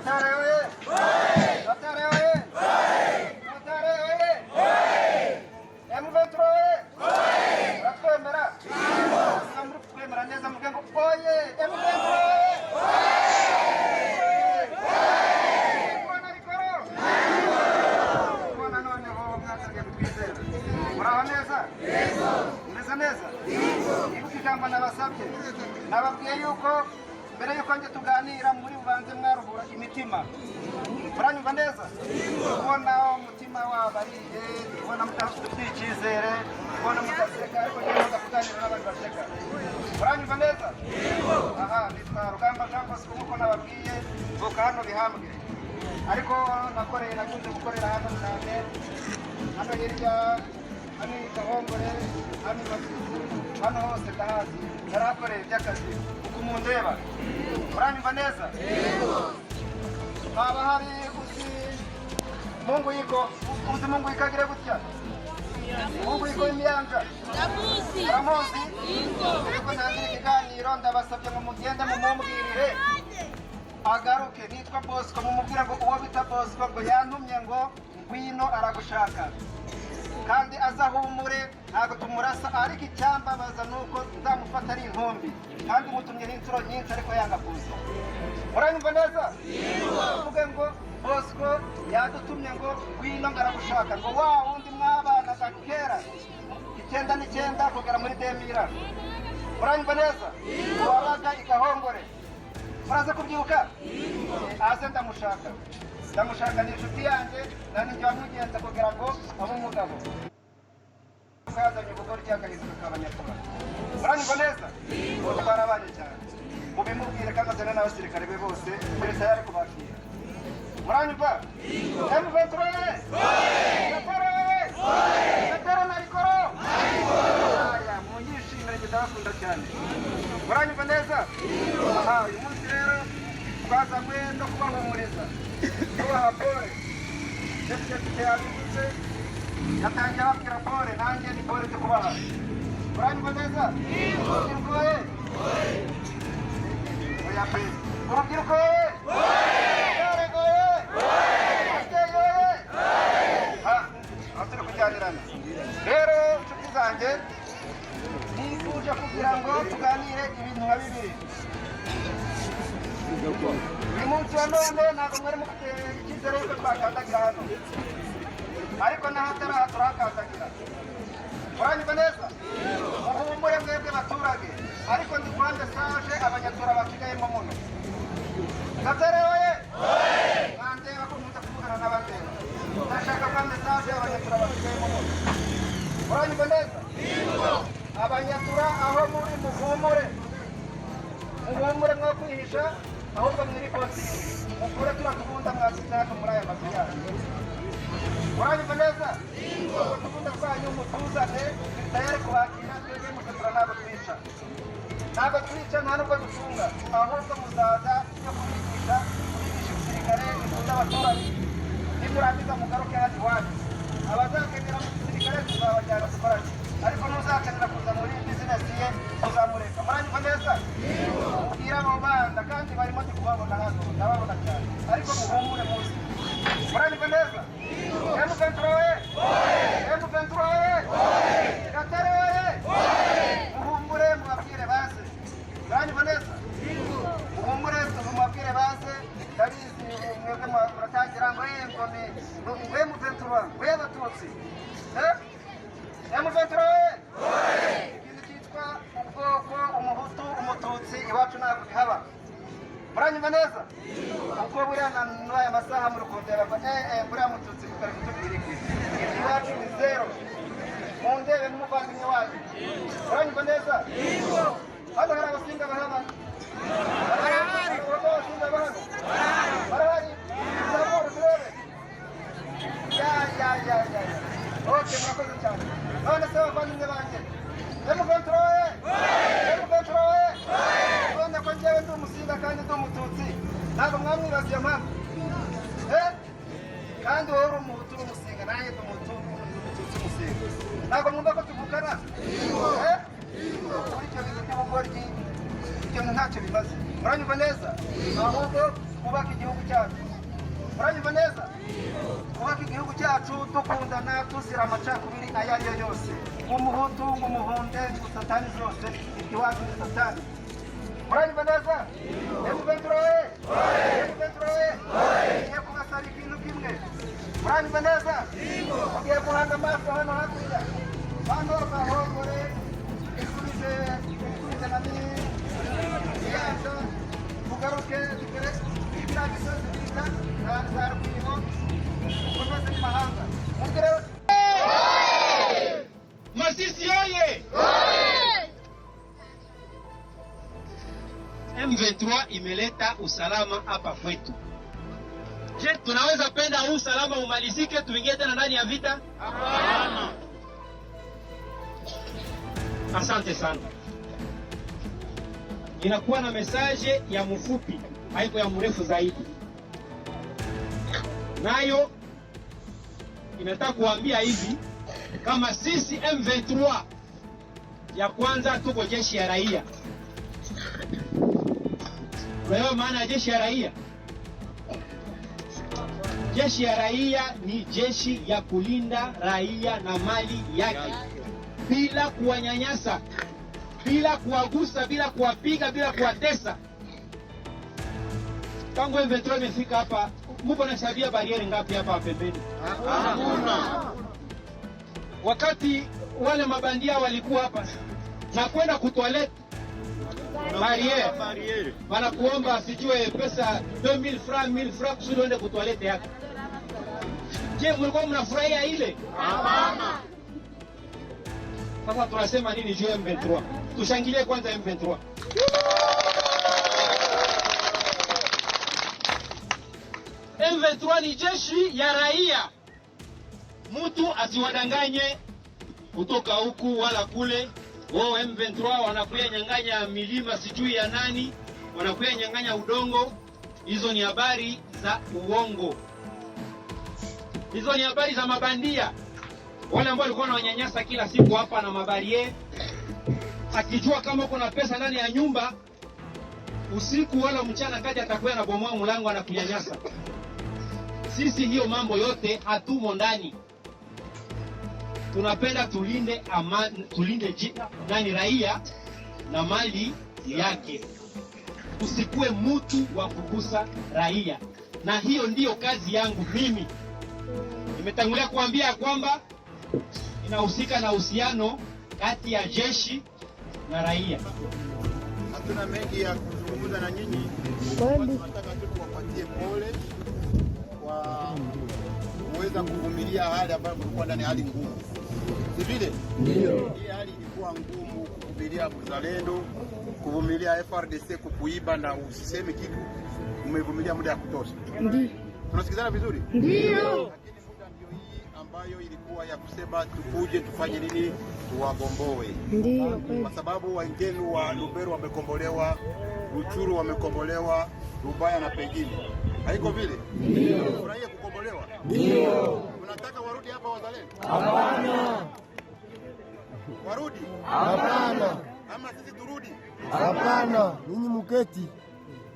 Gatare oye! Gatare oye! Gatare oye! M23 oye! Uratwemera? Muri kwemera neza muvuge ngo oye! M23 oye! Kubona rikoro! Kubona noneho mwatangiye kutwizera. Muraho neza? Yego! Mureze neza? Yego! Ibuka ijambo nabasabye. Nababwiye yuko mbere yuko njye tuganira muri bubanze mwaruhura imitima. Muranyumva neza? Kubona umutima wabariye, kubona mutafite icyizere, kubona mutaseka ariko njye kuganira n'abandi baseka. Muranyumva neza? Aha, nitwa Rugamba Jean Bosco nk'uko nababwiye, mvuka hano Bihambwe. Ariko nakunze gukorera hano cyane, hano hirya, hano i Gahongore, hano i Masizi, hano hose ndahazi. Narahakoreye iby'akazi uko mundeba. Muranyumva neza? Haba hari Mungu yiko, uzi Mungu ikagire gutya? Mungu yiko imyanja? Ramuzi? Ariko ntangira ikiganiro ndabasabye ngo mugende mumumbwirire agaruke. Nitwa Bosco, mumubwira ngo uwo bita Bosco ngo yantumye ngo ngwino aragushaka kandi azahumure, ntabwo tumurasa, ariko icyambabaza nuko nzamufata ari intumbi kandi mutumye n'inshuro nyinshi ariko yanga kuza. Muranyumva neza? Uvuge ngo Bosco yadutumye ngo ngwino ngaragushaka, ngo wa wundi mwabanaga kera 9 kugera muri Demira. Muranyumva neza? Wabaga i Gahongore. Muraza kubyibuka? Aze ndamushaka ni inshuti yanjye, nani njya mugenza kugira ngo abe umugabo. Kazanye ubugore cy'agahizo k'abanyarwanda. Muranyumva neza? Twarabanye cyane. Mubimubwire kandi azana n'abasirikare be bose muri tayari kubakira. Muranyumva? M23 Gatare na rikoro! Aya, munyishimire ndabakunda cyane. Muranyumva neza? Aha, uyu munsi rero twazanywe no kubahumuriza. Tubaha pole. Ndetse yabivuze yatangiye ababwira pole, nanjye ni pole zo kubaha. Muranyumva neza? Urubyiruko we? Oya pe. Urubyiruko we? Yarego we? Ababyeyi we? Aho turi kujyanirana. Rero inshuti zanjye nifuje kugira ngo tuganire ibintu nka bibiri. Uyu munsi wa none ntabwo mwari mufite icyizere yuko twakandagira hano, ariko n'ahatari aha turahakandagira. Muranyumva neza? Muhumure mwebwe baturage, ariko ndi guha mesaje abanyatura basigayemo muno. Gatare oye! Mwandeba ko muza kuvugana n'abandeba. Ndashaka guha mesaje abanyatura basigayemo muno. Muranyumva neza? Abanyatura aho muri muhumure mwo kwihisha, ahubwo mwiri konti mukure turakubunda mwasitaka muri aya mazu yacu. Muranyumva neza? Tukunda twanyu mutuzane tayari kubakira, twebwe mukatura ntabwo twica, nta nubwo dufunga, ahubwo muzaza yo kubigisha igisirikare gikunda abaturage. Nimurangiza mugaruke hano iwanyu. Abazakenera mu gisirikare tuzabajyana dukoranye, ariko muzakenera kuza muri bizinesi ye tuzamureka. Muranyumva neza? Mubwira abo bana kandi barimo ndi kubabona hano, ndababona cyane, ariko muhumure muzi. Muranyumva neza? M23 we? M23 we? Gatare we? Muhumure mubabwire baze. Muranyumva neza? Muhumure mubabwire baze. Ndabizi mwebwe muratangira ngo ngome ngwe M23 we Abatutsi. M23 we? Ikintu cyitwa ubwoko, umuhutu, umututsi iwacu ntabwo bihaba. Muranyumva neza? Uko buriya n'aya masaha muri kundeba buriya mututsi kutari kutubwira iki. Iwacu ni zero. Mundebe n'umuvandimwe wanyu. Muranyumva neza? Hano hari abasinga bahaba. Barahari. Zaburi turebe. Ya. Okay, murakoze cyane. None se bavandimwe banjye. M23 we? Ubona ko njyewe ndi umusinga kandi ndi umututsi, ntabwo mwamwibaza iyo mpamvu. Kandi wowe uri umuhutu w'umusinga, nanjye ndi umututsi w'umusinga. Ntabwo mwumva ko tuvukana? Muri icyo bintu by'ubugoryi, ibyo ntacyo bimaze. Muranyumva neza? Ahubwo twubake igihugu cyacu. Muranyumva neza? Twubake igihugu cyacu dukundana tuzira amacakubiri ayo ari yo yose, umuhutu umuhunde satani zose iwacu ni satani. Muranyumva neza? Emuventurowe igiye kubasaba ikintu kimwe. Muranyumva neza? Mugiye guhanga amaso hano hakurya, hano bahongore isubize na niyanza mugaruke tugere ibira gisozi bita za rwimo ukomeze n'imahanga. Mugere Masisi oye! M23 imeleta usalama hapa kwetu. Je, tunaweza penda huu usalama umalizike tuingie tena ndani ya vita? Hapana. Asante sana. Inakuwa na mesaje ya mfupi, haiko ya mrefu zaidi. Nayo inataka kuambia hivi, kama sisi M23 ya kwanza tuko jeshi ya raia. Unaelewa maana ya jeshi ya raia? Jeshi ya raia ni jeshi ya kulinda raia na mali yake bila kuwanyanyasa, bila kuwagusa, bila kuwapiga, bila kuwatesa. Tangu M23 imefika hapa, muko nasabia bariere ngapi hapa pembeni? Hakuna. Wakati wale mabandia walikuwa hapa na kwenda kutoilet bariere, wanakuomba sijue pesa 2000 francs 1000 francs kusudi uende kutoilet yako. Je, mlikuwa mnafurahia ile? Hapana. Sasa tunasema nini juu ya M23? Tushangilie kwanza M23. M23 ni jeshi ya raia. Mtu asiwadanganye kutoka huku wala kule. Wao M23 wanakuya nyang'anya milima sijui ya nani, wanakuya nyang'anya udongo. Hizo ni habari za uongo. Hizo ni habari za mabandia. Wale ambao walikuwa wananyanyasa kila siku hapa na mabarie, akijua kama kuna pesa ndani ya nyumba, usiku wala mchana kaja atakuwa na bomoa mlango na kunyanyasa. Sisi hiyo mambo yote hatumo ndani. Tunapenda tulinde amani, tulinde nani raia na mali yake. Usikue mtu wa kugusa raia. Na hiyo ndiyo kazi yangu mimi. Nimetangulia kuambia kwamba inahusika na uhusiano kati ya jeshi na raia. Hatuna mengi ya kuzungumza na nyinyi. Tunataka tu kuwapatie pole kwa kuweza kuvumilia hali ambayo mlikuwa ndani, hali ngumu. Si vile? Ndio. Hii hali ilikuwa ngumu, kuvumilia uzalendo, kuvumilia FRDC kukuiba na usiseme kitu. Umevumilia muda ya kutosha. Ndio. Tunasikizana vizuri? Ndio. Ambayo ilikuwa ya kusema tukuje tufanye nini, tuwagomboe. Ndio. Kwa sababu wengine wa Lubero wamekombolewa, Ruchuru wamekombolewa, Rubaya na pengine. Haiko vile? Ndio. Furahia kukombolewa? Ndio. Unataka warudi hapa wazalendo? Hapana. Warudi? Hapana. Ama sisi turudi? Hapana. Ninyi muketi.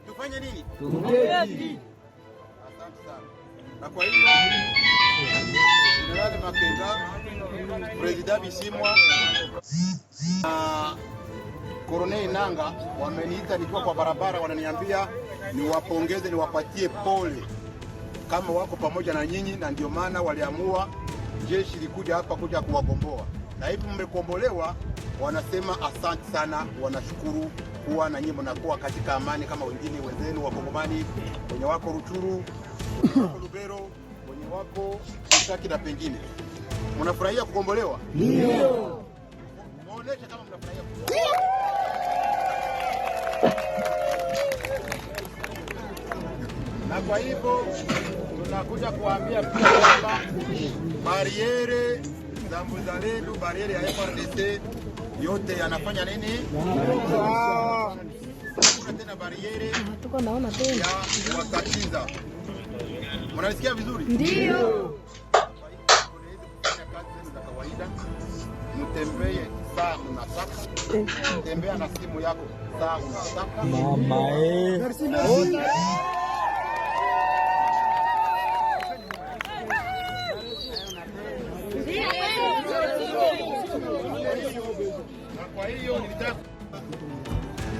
Tufanye nini? Muketi. Asante sana. Na kwa hiyo General Makenga, President Bisimwa na Colonel Nanga wameniita nikiwa kwa barabara, wananiambia niwapongeze, niwapatie pole kama wako pamoja na nyinyi, na ndio maana waliamua jeshi likuja hapa kuja kuwagomboa. Na hivi mmekombolewa, wanasema asante sana, wanashukuru kuwa na nyinyi mnakuwa katika amani kama wengine wenzenu Wakongomani wenye wako Ruchuru, wenye wako Lubero, wenye wako Kisaki na pengine. Mnafurahia kukombolewa? Ndio. Muoneshe kama mnafurahia kukombolewa. Na kwa hivyo tunakuja kuambia pia kwamba bariere za mzalendo, bariere ya FRDC yote yanafanya nini? Kuna tena bariere tuko naona tena ya wakatiza. Mnasikia vizuri? Ndio. Kawaida mtembee saa unataka, tembea na simu yako saa unataka. Mama Merci. hiyo nilitaka,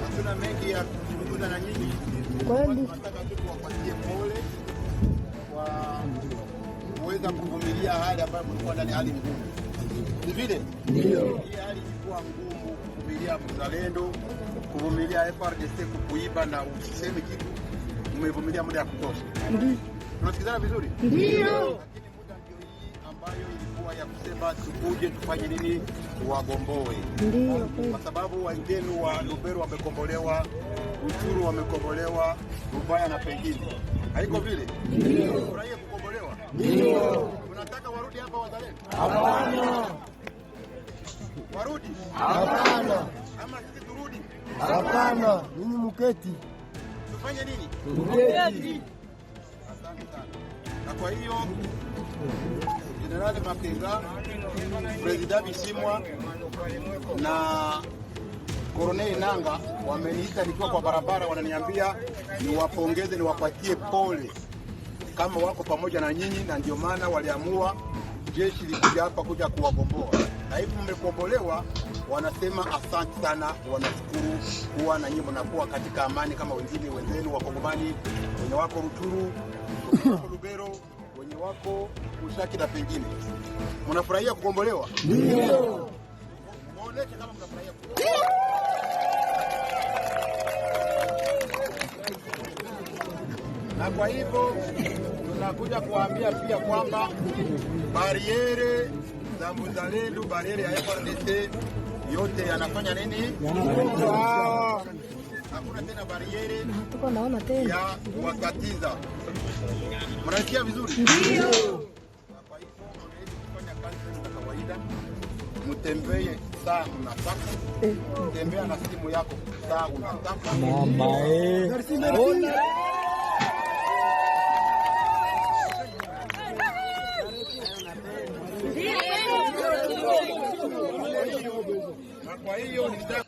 hatuna mengi ya kuzungumza na nyinyi. Tunataka tu kuwapatie pole kwa kuweza kuvumilia hali ambayo mlikuwa ndani, hali ngumu. Ni vile ndio hii hali ilikuwa ngumu, kuvumilia mzalendo, kuvumilia FARDC kukuiba na usiseme kitu. Mmevumilia muda ya kutosha. Ndio. Tunasikizana vizuri? Ndio. Lakini muda ndio hii ambayo ilikuwa ya kusema tukuje tufanye nini, tuwagomboe. Ndio. Kwa sababu wengine wa Lubero wamekombolewa, Uchuru wamekombolewa, Rubaya na pengine. Haiko vile? Ndio. Furahia kukombolewa? Ndio. Unataka warudi hapa wazalendo? Hapana. Warudi? Hapana. Ama sisi turudi? Hapana, ninyi mketi. Tufanye nini? Mketi. Asante sana. Na kwa hiyo General Makenga, President Bisimwa na Colonel Nanga wameniita nikiwa kwa barabara, wananiambia niwapongeze, niwapatie pole kama wako pamoja na nyinyi, na ndio maana waliamua jeshi likuja hapa kuja kuwagomboa. Na hivi mmekombolewa, wanasema asante sana, wanashukuru kuwa na nyinyi mnakuwa katika amani kama wengine wenzenu Wakongomani wenye wako Rutshuru, wenye wako Lubero, wenye wako Ushaki na pengine. Mnafurahia kukombolewa? Ndio. Muoneshe kama mnafurahia kukombolewa. Na kwa hivyo tunakuja kuambia pia kwamba bariere za mzalendo, bariere ya FARDC yote yanafanya nini? Hakuna tena bariere ya kuwatatiza. Mnasikia vizuri? Ndio. Kwa hivyo mnaweza kufanya kazi za kawaida, mtembee saa unataka, tembea na simu yako saa unataka. Mama na kwa hiyo nilitaka